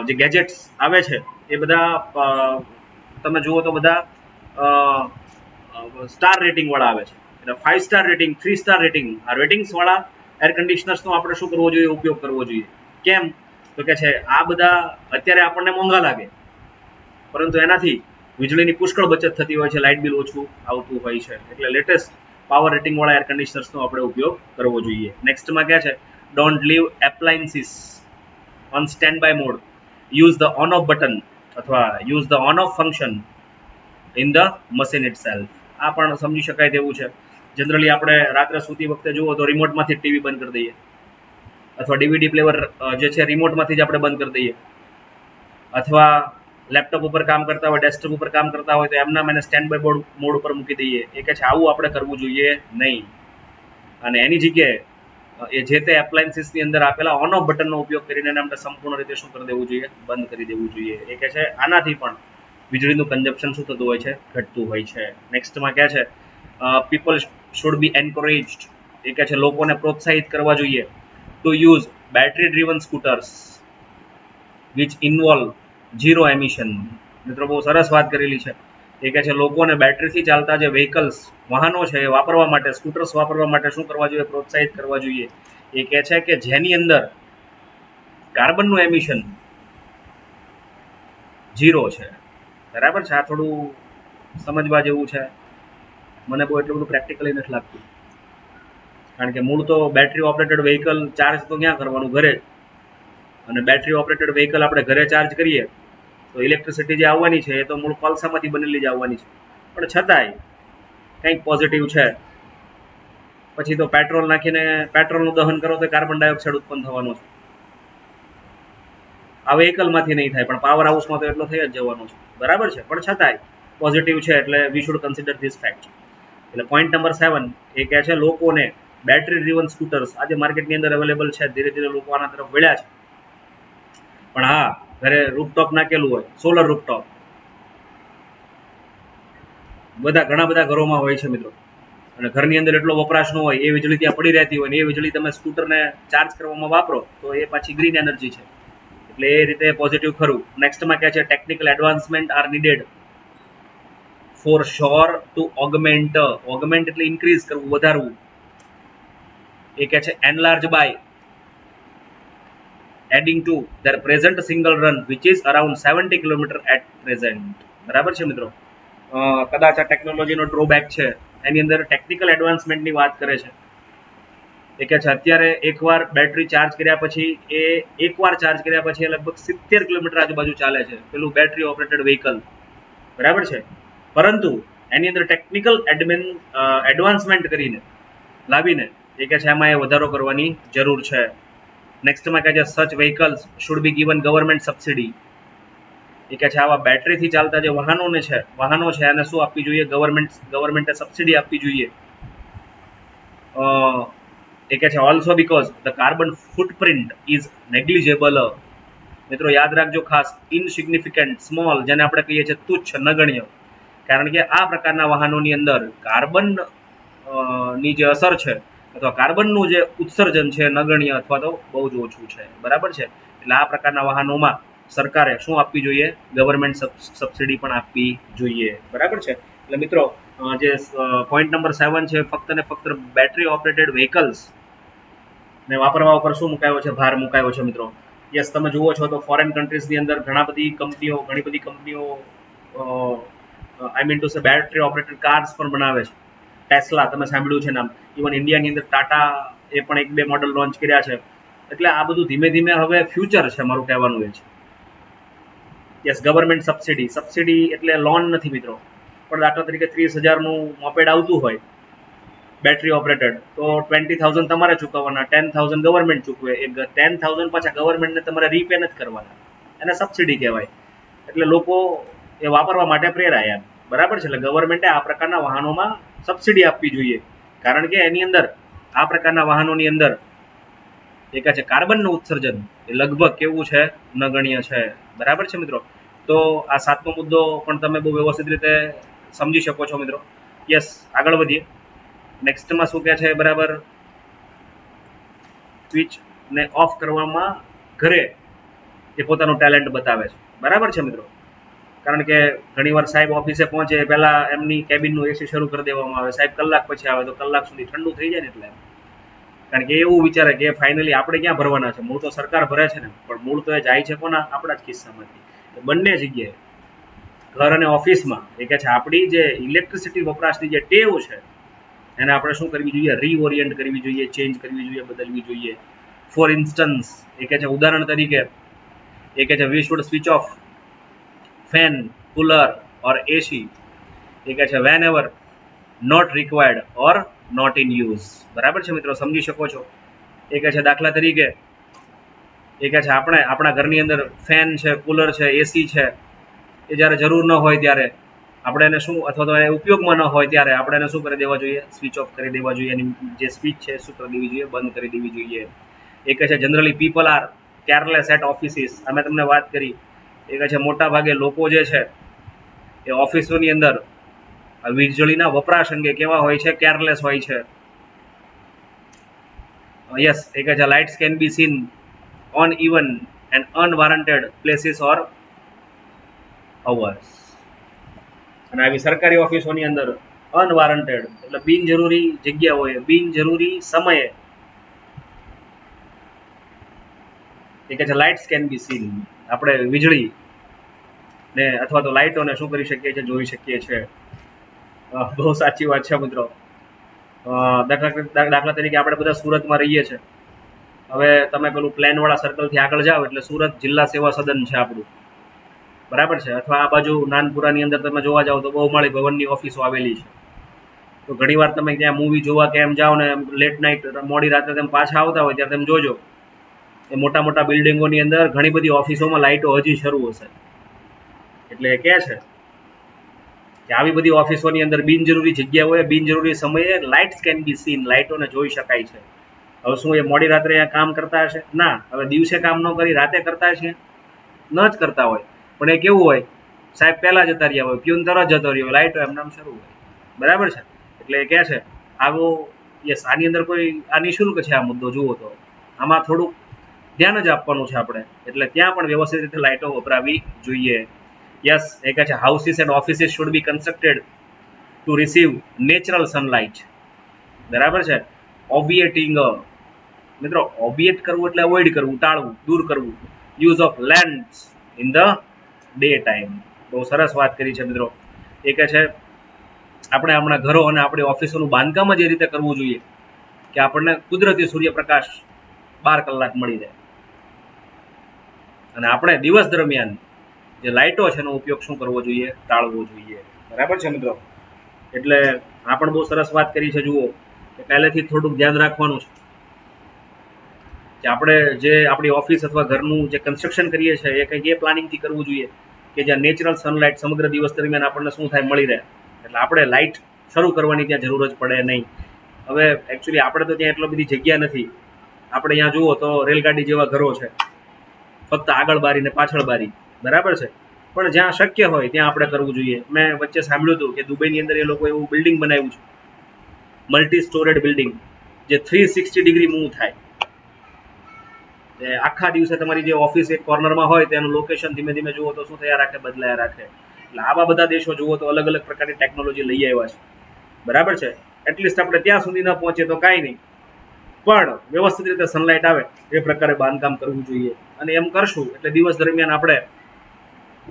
જે ગેજેટ્સ આવે છે એ બધા તમે જુઓ તો બધા સ્ટાર રેટિંગ વાળા આવે છે. એટલે 5 સ્ટાર રેટિંગ, 3 સ્ટાર રેટિંગ, આ રેટિંગ્સ વાળા એર કન્ડિશનર્સનો આપણે શું કરવો જોઈએ, ઉપયોગ કરવો જોઈએ. કેમ તો કે છે આ બધા અત્યારે આપણને મોંઘા લાગે, પરંતુ એનાથી વીજળીની પુષ્કળ બચત થતી હોય છે, લાઇટ બિલ ઓછું આવતું હોય છે. એટલે લેટેસ્ટ પાવર રેટિંગ વાળા એર કન્ડિશનર્સનો આપણે ઉપયોગ કરવો જોઈએ. નેક્સ્ટમાં ક્યાં છે, don't leave appliances on standby mode, use the on off button અથવા use the on off function in the machine itself. આ પણ સમજી શકાય તેવું છે. જનરલી આપણે રાત્રે સૂતી વખતે જુઓ તો રિમોટમાંથી ટીવી બંધ કરી દઈએ, અથવા ડીવીડી પ્લેયર જે છે રિમોટમાંથી જ આપણે બંધ કરી દઈએ, અથવા લેપટોપ ઉપર કામ કરતા હોય, ડેસ્કટોપ ઉપર કામ કરતા હોય તો એમના મને સ્ટેન્ડ બાય મોડ ઉપર મૂકી દઈએ. એ કે છે આવું આપણે કરવું જોઈએ નહીં, અને એની જગ્યાએ એ જે તે એપ્લાયન્સીસની અંદર આપેલા ઓન ઓફ બટનનો ઉપયોગ કરીને આપણે સંપૂર્ણ રીતે શું કરી દેવું જોઈએ, બંધ કરી દેવું જોઈએ. એ કે છે આનાથી પણ વીજળીનું કન્ઝપ્શન શું થતું હોય છે, ઘટતું હોય છે. નેક્સ્ટમાં ક્યાં છે, પીપલ શુડ બી એન્કરેજ્ડ. એ કે છે લોકોને પ્રોત્સાહિત કરવા જોઈએ to use battery driven scooters which involve zero emission. મિત્રો બહુ સરસ વાત કરેલી છે. એ કહે છે લોકોને બેટરીથી ચાલતા જે વ્હીકલ્સ, વાહનો છે એ વાપરવા માટે, સ્કૂટર્સ વાપરવા માટે શું કરવા જોઈએ, પ્રોત્સાહિત કરવા જોઈએ. એ કહે છે કે જેની અંદર કાર્બનનું એમિશન ઝીરો છે, બરાબર છે. આ થોડું સમજવા જેવું છે. મને બહુ એટલું બધું પ્રેક્ટિકલી નથી લાગતું, કારણ કે મૂળ તો બેટરી ઓપરેટેડ વ્હીકલ ચાર્જ તો ક્યાં કરવાનું, ઘરે જ. અને બેટરી ઓપરેટેડ વ્હીકલ આપણે ઘરે ચાર્જ કરીએ તો ઇલેક્ટ્રિસિટી જે આવવાની છે એ તો મૂળ કોલસામાંથી બનેલી જ આવવાની છે. પણ છતાંય કંઈક પોઝિટિવ છે પછી તો પેટ્રોલ નાખીને પેટ્રોલનું દહન કરો તો કાર્બન ડાયોક્સાઇડ ઉત્પન્ન થવાનો છે. આ વેહિકલમાંથી નહીં થાય, પણ પાવર હાઉસમાં તો એટલો થઈ જ જવાનો છે. બરાબર છે, પણ છતાંય પોઝિટિવ છે એટલે we should consider this fact. એટલે પોઈન્ટ નંબર 7 એ કહે છે લોકોને બેટરી ડ્રીવન સ્કૂટર્સ આજે માર્કેટની અંદર અવેલેબલ છે, ધીરે ધીરે લોકો આના તરફ વળ્યા છે. પણ હા, ઘરે રૂફટોપ નાખેલું હોય, સોલર રૂફટોપ ઘણા બધા ઘરોમાં હોય છે મિત્રો, અને ઘરની અંદર એટલો વપરાશ ન હોય, એ વીજળી ત્યાં પડી રહેતી હોય ને એ વીજળી તમે સ્કૂટરને ચાર્જ કરવામાં વાપરો તો એ પાછી ગ્રીન એનર્જી છે, એટલે એ રીતે પોઝિટિવ ખરું. નેક્સ્ટમાં કહે છે technical advancement are needed for sure to augment એટલે ઇન્ક્રીઝ કરવું, વધારવું. એ કહે છે enlarge by adding to their present single run which is around 70 kilometre at present. બરાબર છે મિત્રો, કદાચ આ ટેકનોલોજીનો ડ્રોબેક છે, એની અંદર ટેકનિકલ એડવાન્સમેન્ટની વાત કરે છે. એ કહે છે અત્યારે એકવાર બેટરી ચાર્જ કર્યા પછી એ લગભગ 70 કિલોમીટર આજુબાજુ ચાલે છે પેલું બેટરી ઓપરેટેડ વ્હીકલ. બરાબર છે, પરંતુ એની અંદર ટેકનિકલ એડવાન્સમેન્ટ કરીને લાવીને એ કહે છે એમાં એ વધારો કરવાની જરૂર છે. નેક્સ્ટમાં કહે છે such vehicles should be given government subsidy. એ કહે છે આવા બેટરીથી ચાલતા જે વાહનો છે એને શું આપવી જોઈએ? ગવર્મેન્ટે સબસિડી આપવી જોઈએ. એ કહે છે also because the carbon footprint is negligible. મિત્રો યાદ રાખજો ખાસ, ઇનસિગ્નિફિકન્ટ, સ્મોલ, જેને આપણે કહીએ છીએ તુચ્છ, નગણ્ય. કારણ કે આ પ્રકારના વાહનોની અંદર કાર્બન ની જે અસર છે અથવા કાર્બનનું જે ઉત્સર્જન છે નગણ્ય અથવા તો બહુ જ ઓછું છે. બરાબર છે, એટલે આ પ્રકારના વાહનોમાં સરકારે શું આપવી જોઈએ? ગવર્મેન્ટ સબસિડી પણ આપવી જોઈએ. બરાબર છે, એટલે મિત્રો જે પોઈન્ટ નંબર 7 છે ફક્ત ને ફક્ત બેટરી ઓપરેટેડ વ્હીકલ્સ ને વાપરવા ઉપર શું મુકાયો છે? ભાર મુકાયો છે મિત્રો. યસ, તમે જુઓ છો તો ફોરેન કન્ટ્રીઝની અંદર ઘણી બધી કંપનીઓ I mean to say battery operated cars પણ બનાવે છે. ટેસ્લા, તમે સાંભળ્યું છે નામ. ઇવન ઇન્ડિયાની અંદર ટાટા એ પણ 1-2 મોડલ લોન્ચ કર્યા છે. એટલે આ બધું ધીમે ધીમે હવે ફ્યુચર છે, મારું કહેવાનું એ છે. યસ, ગવર્મેન્ટ સબસિડી એટલે લોન નથી મિત્રો, પણ દાખલા તરીકે 30,000નું મોપેડ આવતું હોય બેટરી ઓપરેટેડ, તો 20,000 તમારે ચૂકવવાના, 10,000 ગવર્મેન્ટ ચૂકવે. એ 10,000 પાછા ગવર્મેન્ટને તમારે રીપે નથી કરવાના, એને સબસિડી કહેવાય. એટલે લોકો એ વાપરવા માટે પ્રેરાય. બરાબર છે, એટલે ગવર્મેન્ટે આ પ્રકારના વાહનોમાં સબસિડી આપવી જોઈએ, કારણ કે એની અંદર આ પ્રકારના વાહનોની અંદર એ કહે છે કાર્બનનું ઉત્સર્જન એ લગભગ કેવું છે? નગણ્ય છે. બરાબર છે મિત્રો, તો આ 7મો મુદ્દો પણ તમે બહુ વ્યવસ્થિત રીતે સમજી શકો છો મિત્રો. યસ, આગળ વધીએ. નેક્સ્ટમાં શું કહે છે? બરાબર, સ્વિચ ને ઓફ કરવામાં ઘરે એ પોતાનું ટેલેન્ટ બતાવે છે. બરાબર છે મિત્રો, કારણ કે ઘણીવાર સાહેબ ઓફિસે પહોંચે પહેલા એમની કેબિનનું એસી શરૂ કરી દેવામાં આવે. સાહેબ કલાક પછી આવે તો કલાક સુધી ઠંડુ થઈ જાય ને, એટલે કારણ કે એવું વિચારે કે ફાઇનલી આપણે ક્યાં ભરવાના છે? મૂળ તો સરકાર ભરે છે ને, પણ મૂળ તો એ જાય છે કોના? આપણા જ ખિસ્સામાંથી. બંને જગ્યાએ, ઘર અને ઓફિસમાં, એ કહે છે આપણી જે ઇલેક્ટ્રિસિટી વપરાશની જે ટેવ છે એને આપણે શું કરવી જોઈએ? રીઓરિયન્ટ કરવી જોઈએ, ચેન્જ કરવી જોઈએ, બદલવી જોઈએ. ફોર ઇન્સ્ટન્સ, એ કહે છે ઉદાહરણ તરીકે, એ કહે છે we should switch off fan, cooler or AC. એ કહે છે whenever not required or not in use. બરાબર છે મિત્રો, સમજી શકો છો. એ કહે છે દાખલા તરીકે, એ કહે છે આપણે આપણા ઘરની અંદર ફેન છે, કુલર છે, એસી છે, એ જ્યારે જરૂર ન હોય ત્યારે આપણે એને શું, અથવા તો એ ઉપયોગમાં ન હોય ત્યારે આપણે એને શું કરી દેવા જોઈએ? સ્વિચ ઓફ કરી દેવા જોઈએ. એની જે સ્વિચ છે શું કરી દેવી જોઈએ? બંધ કરી દેવી જોઈએ. એ કહે છે generally people are careless at offices. અમે તમને વાત કરી. એ કહે છે મોટા ભાગે લોકો જે છે એ ઓફિસોની અંદર વીજળીના વપરાશ અંગે કેવા હોય છે? કેરલેસ હોય છે. યસ, એ કહે છે lights can be seen on even and unwarranted places or hours. અને આવી સરકારી ઓફિસોની અંદર અનવોરંટેડ એટલે બિનજરૂરી જગ્યાઓએ, બિનજરૂરી સમયે, એ કહે છે લાઇટ્સ કેન બી સીન. આપણે વીજળી ને અથવા તો લાઇટોને શું કરી શકીએ છીએ? જોઈ શકીએ છીએ. બહુ સાચી વાત છે મિત્રો. દાખલા તરીકે આપણે બધા સુરતમાં રહીએ છીએ. હવે તમે પેલું પ્લેનવાળા સર્કલથી આગળ જાઓ એટલે સુરત જિલ્લા સેવા સદન છે આપણું. બરાબર છે, અથવા આ બાજુ નાનપુરાની અંદર તમે જોવા જાઓ તો બહુમાળી ભવનની ઓફિસો આવેલી છે. તો ઘણીવાર તમે ત્યાં મૂવી જોવા કે એમ જાઓ ને લેટ નાઇટ મોડી રાત્રે તમે પાછા આવતા હોય ત્યારે તમે જોજો એ મોટા મોટા બિલ્ડિંગોની અંદર ઘણી બધી ઓફિસોમાં લાઇટો હજી શરૂ હશે. એટલે એ કહે છે કે આવી બધી ઓફિસોની અંદર બિનજરૂરી જગ્યાઓએ બિનજરૂરી સમયે લાઇટ્સ કેન બી સીન, લાઇટોને જોઈ શકાય છે. હવે શું એ મોડી રાત્રે અહીંયા કામ કરતા હશે? ના. હવે દિવસે કામ ન કરી રાતે કરતા છે? ન જ કરતા હોય. પણ એ કેવું હોય, સાહેબ પહેલા જતા રહ્યા હોય, પ્યુન તરત જતો રહ્યો, લાઇટો એમ નામ શરૂ હોય. બરાબર છે. એટલે એ કહે છે આવો યસ, આની અંદર કોઈ આ નિઃશુલ્ક છે આ મુદ્દો જુઓ તો આમાં થોડુંક ધ્યાન જ આપવાનું છે આપણે. એટલે ત્યાં પણ વ્યવસ્થિત રીતે લાઇટો વપરાવી જોઈએ. યસ, એ કહે છે houses and offices should be constructed two receive natural sunlight. બરાબર છે. ઓબિએટિંગ, મિત્રો ઓબિએટ કરવું એટલે અવોઇડ કરવું, ટાળવું, દૂર કરવું. Use of lamps in the day time. બહુ સરસ વાત કરી છે મિત્રો. એ કહે છે આપણે આપણા ઘરો અને આપણી ઓફિસોનું બાંધકામ જ એ રીતે કરવું જોઈએ કે આપણને કુદરતી સૂર્યપ્રકાશ 12 કલાક મળી જાય. અને આપણે દિવસ દરમિયાન જે લાઇટો છે એનો ઉપયોગ શું કરવો જોઈએ? ટાળવો જોઈએ. બરાબર છે મિત્રો. એટલે આ પણ બહુ સરસ વાત કરી છે. જુઓ કે પહેલેથી થોડુંક ધ્યાન રાખવાનું છે કે આપણે જે આપણી ઓફિસ અથવા ઘરનું જે કન્સ્ટ્રક્શન કરીએ છીએ એ કંઈક એ પ્લાનિંગથી કરવું જોઈએ કે જ્યાં નેચરલ સનલાઇટ સમગ્ર દિવસ દરમિયાન આપણને શું થાય? મળી રહે. એટલે આપણે લાઇટ શરૂ કરવાની ત્યાં જરૂર જ પડે નહીં. હવે એકચ્યુઅલી આપણે તો ત્યાં એટલી બધી જગ્યા નથી. આપણે અહીંયા જુઓ તો રેલગાડી જેવા ઘરો છે, ફક્ત આગળ બારી ને પાછળ બારી. બરાબર છે. પણ જ્યાં શક્ય હોય ત્યાં આપણે કરવું જોઈએ. મેં વચ્ચે સાંભળ્યું હતું કે દુબઈની અંદર એ લોકો એવું બિલ્ડિંગ બનાવ્યું છે, મલ્ટી સ્ટોરેડ બિલ્ડિંગ, જે 360 ડિગ્રી મૂવ થાય. આખા દિવસે તમારી જે ઓફિસ એક કોર્નરમાં હોય તેનું લોકેશન ધીમે ધીમે જુઓ તો શું થયા રાખે? બદલાયા રાખે. એટલે આવા બધા દેશો જુઓ તો અલગ અલગ પ્રકારની ટેકનોલોજી લઈ આવ્યા છે. બરાબર છે. એટલીસ્ટ આપણે ત્યાં સુધી ન પહોંચે તો કાંઈ નહીં, પણ વ્યવસ્થિત રીતે સનલાઇટ આવે એ પ્રકારે બાંધકામ કરવું જોઈએ. અને એમ કરશું એટલે દિવસ દરમિયાન આપણે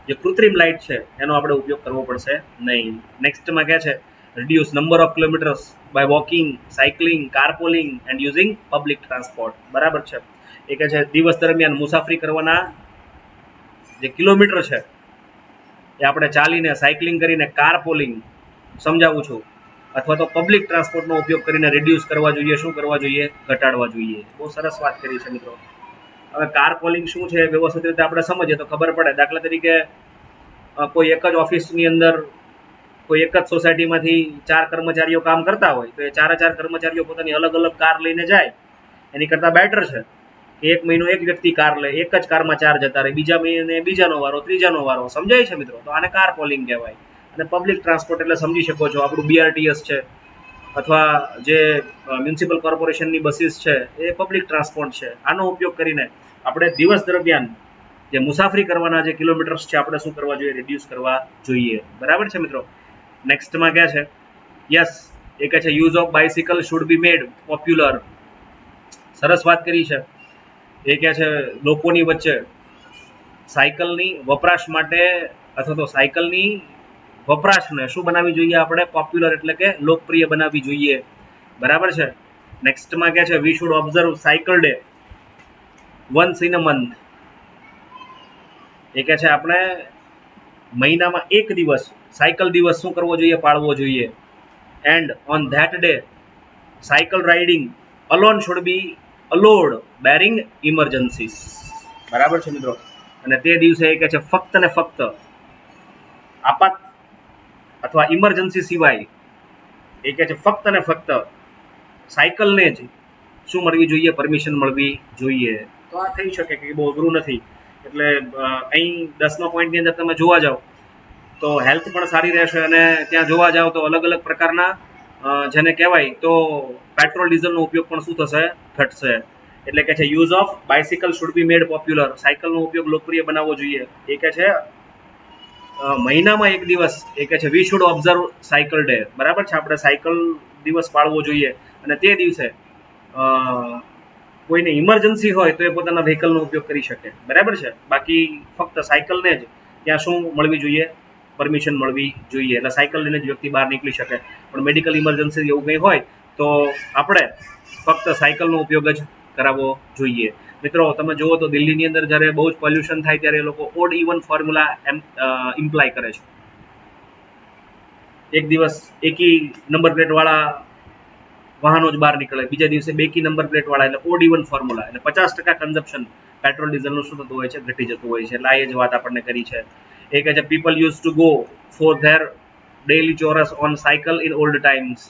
જે કૃત્રિમ લાઇટ છે એનો આપણે ઉપયોગ કરવો પડશે નહીં. નેક્સ્ટમાં કહે છે reduce number of kilometers by walking, cycling, carpooling and using public transport. બરાબર છે. એ કહે છે દિવસ દરમિયાન મુસાફરી કરવાના જે કિલોમીટર છે એ આપણે ચાલીને, સાયકલિંગ કરીને, કારપોલિંગ સમજાવું છું, અથવા તો પબ્લિક ટ્રાન્સપોર્ટનો ઉપયોગ કરીને રિડ્યુસ કરવા જોઈએ. શું કરવા જોઈએ? ઘટાડવા જોઈએ. બહુ સરસ વાત કરી છે મિત્રો. હવે કારપોલિંગ શું છે વ્યવસ્થિત રીતે આપણે સમજીએ તો ખબર પડે. દાખલા તરીકે કોઈ એક જ ઓફિસની અંદર કોઈ એક જ સોસાયટીમાંથી 4 કર્મચારીઓ કામ કરતા હોય તો એ 4 કર્મચારીઓ પોતાની અલગ અલગ કાર લઈને જાય. એની કરતાં બેટર છે કે એક મહિનો એક વ્યક્તિ કાર લે, એક જ કારમાં 4 જતા રહે, બીજા મહિને બીજાનો વારો, ત્રીજાનો વારો. સમજાય છે મિત્રો? તો આને કાર પોલિંગ કહેવાય. અને પબ્લિક ટ્રાન્સપોર્ટ એટલે સમજી શકો છો આપણું BRTS છે અથવા જે મ્યુનિસિપલ કોર્પોરેશનની બસીસ છે એ પબ્લિક ટ્રાન્સપોર્ટ છે. આનો ઉપયોગ કરીને આપણે દિવસ દરમિયાન જે મુસાફરી કરવાના જે કિલોમીટર્સ છે આપણે શું કરવા જોઈએ? રિડ્યુસ કરવા જોઈએ. બરાબર છે મિત્રો. નેક્સ્ટમાં ક્યાં છે? યસ, એ કહે છે use of bicycle should be made popular. સરસ વાત કરી છે. એ કહે છે લોકોની વચ્ચે સાયકલની વપરાશ માટે અથવા તો સાયકલની વપરાશને શું બનાવવી જોઈએ? આપણે પોપ્યુલર એટલે કે લોકપ્રિય બનાવવી જોઈએ. બરાબર છે. નેક્સ્ટમાં કહે છે we should observe cycle day once in a month. એ કહે છે આપણે મહિનામાં એક દિવસ સાયકલ દિવસ શું કરવો જોઈએ? પાળવો જોઈએ. And on that day cycle riding alone should be allowed barring emergencies. બરાબર છે મિત્રો. અને તે દિવસે એ કહે છે ફક્ત ને ફક્ત આપાત અથવા ઇમરજન્સી સિવાય એ કહે છે ફક્ત ને ફક્ત સાયકલને જ શું મળવી જોઈએ? પરમિશન મળવી જોઈએ. તો આ થઈ શકે કે બહુ અઘરું નથી. એટલે અહીં 10મા પોઈન્ટની અંદર તમે જોવા જાઓ તો હેલ્થ પણ સારી રહેશે. અને ત્યાં જોવા જાઓ તો અલગ અલગ પ્રકારના જેને કહેવાય તો પેટ્રોલ ડીઝલનો ઉપયોગ પણ શું થશે? ઘટશે. એટલે કે છે use of bicycle should be made popular. સાયકલનો ઉપયોગ લોકપ્રિય બનાવવો જોઈએ. એ કહે છે મહિનામાં એક દિવસ એ કહે છે we should observe cycle day. બરાબર છે. આપણે સાયકલ દિવસ પાળવો જોઈએ. અને તે દિવસે કોઈને ઇમરજન્સી હોય તો એ પોતાના વ્હીકલનો ઉપયોગ કરી શકે. બરાબર છે. બાકી ફક્ત સાયકલને જ ત્યાં શું મળવી જોઈએ? પરમિશન મળવી જોઈએ. એટલે સાયકલ લઈને જ વ્યક્તિ બહાર નીકળી શકે. પણ મેડિકલ ઇમરજન્સી એવું કંઈ હોય તો આપણે ફક્ત સાયકલનો ઉપયોગ જ કરાવવો જોઈએ. મિત્રો તમે જુઓ તો દિલ્હીની અંદર જ્યારે બહુ જ પોલ્યુશન થાય ત્યારે એ લોકો ઓડ ઇવન ફોર્મ્યુલા ઇમ્પ્લાય કરે છે. એક દિવસ એકી નંબર પ્લેટ વાળા વાહનો જ બહાર નીકળે, બીજા દિવસે બેકી નંબર પ્લેટ વાળા, એટલે ઓડ ઇવન ફોર્મ્યુલા, એટલે 50% કન્ઝપ્શન પેટ્રોલ ડીઝલનું શું થતું હોય છે, ઘટી જતું હોય છે. એટલે આ એ જ વાત આપણને કરી છે. એ કહે છે people use to go for their daily chores on cycle in old times.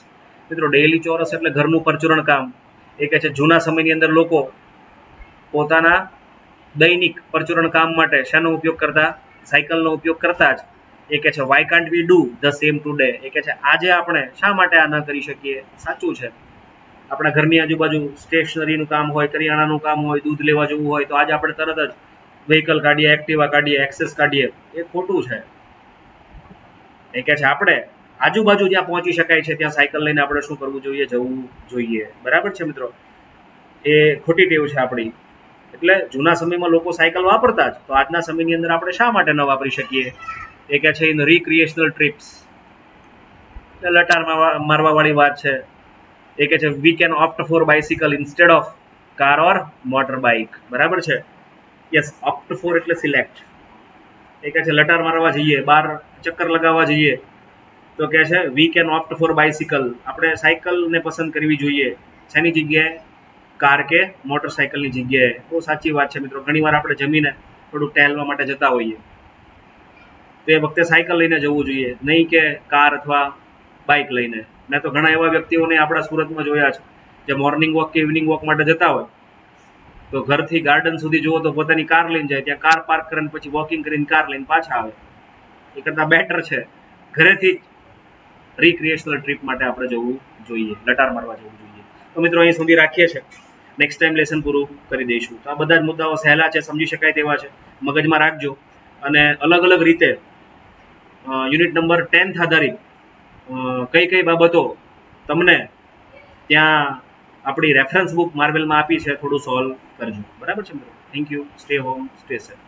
મિત્રો ડેઇલી ચોરસ એટલે ઘરનું પરચુરણ કામ. એ કહે છે જૂના સમયની અંદર લોકો પોતાના દૈનિક પરચુરણ કામ માટે શાનો ઉપયોગ કરતા, સાયકલનો ઉપયોગ કરતા જ. એ કહે છે why can't we do the same today. એ કહે છે આજે આપણે શા માટે આ ન કરી શકીએ. સાચું છે, આપણા ઘરની આજુબાજુ સ્ટેશનરીનું કામ હોય, કરિયાણાનું કામ હોય, દૂધ લેવા જવું હોય તો આજે આપણે તરત જ વ્હીકલ કાઢીએ, એક્ટિવા કાઢીએ, એક્સેસ કાઢીએ. એ ખોટું છે. એ કહે છે આપણે આજુબાજુ જ્યાં પહોંચી શકાય છે ત્યાં સાયકલ લઈને આપણે શું કરવું જોઈએ, જવું જોઈએ. બરાબર છે મિત્રો, એ ખોટી ટેવ છે આપણી. એટલે જૂના સમયમાં લોકો સાયકલ વાપરતા જ, તો આજના સમયની અંદર આપણે શા માટે ન વાપરી શકીએ. એ કહે છે ઇન રિક્રિએશનલ ટ્રીપ્સ, લટાર મારવા વાળી વાત છે. એ કહે છે we can opt for bicycle instead of car or motor bike. બરાબર છે, યસ, ઓપ્ટ ફોર એટલે સિલેક્ટ. એ કહે છે લટાર મારવા જઈએ, બહાર ચક્કર લગાવવા જઈએ, તો કહે છે we can opt for bicycle, આપણે સાયકલને પસંદ કરવી જોઈએ. શેની જગ્યાએ, કાર કે મોટરસાયકલની જગ્યાએ. બહુ સાચી વાત છે મિત્રો. ઘણીવાર આપણે જમીને થોડુંક ટહેલવા માટે જતા હોઈએ તો એ વખતે સાયકલ લઈને જવું જોઈએ, નહીં કે કાર અથવા બાઇક લઈને. મેં તો ઘણા એવા વ્યક્તિઓને આપણા સુરતમાં જોયા છે જે મોર્નિંગ વોક કે ઇવનિંગ વોક માટે જતા હોય તો ઘરથી ગાર્ડન સુધી જુઓ તો પોતાની કાર લઈને જાય, ત્યાં કાર પાર્ક કરીને પછી વોકિંગ કરીને કાર લઈને પાછા આવે. એ કરતાં બેટર છે ઘરેથી જ રિક્રિએશનલ ટ્રીપ માટે આપણે જવું જોઈએ, લટાર મારવા જવું જોઈએ. તો મિત્રો અહીં સુધી રાખીએ છીએ, નેક્સ્ટ ટાઈમ લેસન પૂરું કરી દઈશું. તો આ બધા જ મુદ્દાઓ સહેલા છે, સમજી શકાય તેવા છે, મગજમાં રાખજો. અને અલગ અલગ રીતે યુનિટ નંબર 10th આધારિત કઈ કઈ બાબતો તમને ત્યાં આપણી રેફરન્સ બુક માર્વેલમાં આપી છે, થોડું સોલ્વ કરજો. બરાબર છે મિત્રો. Thank you. Stay home, stay safe.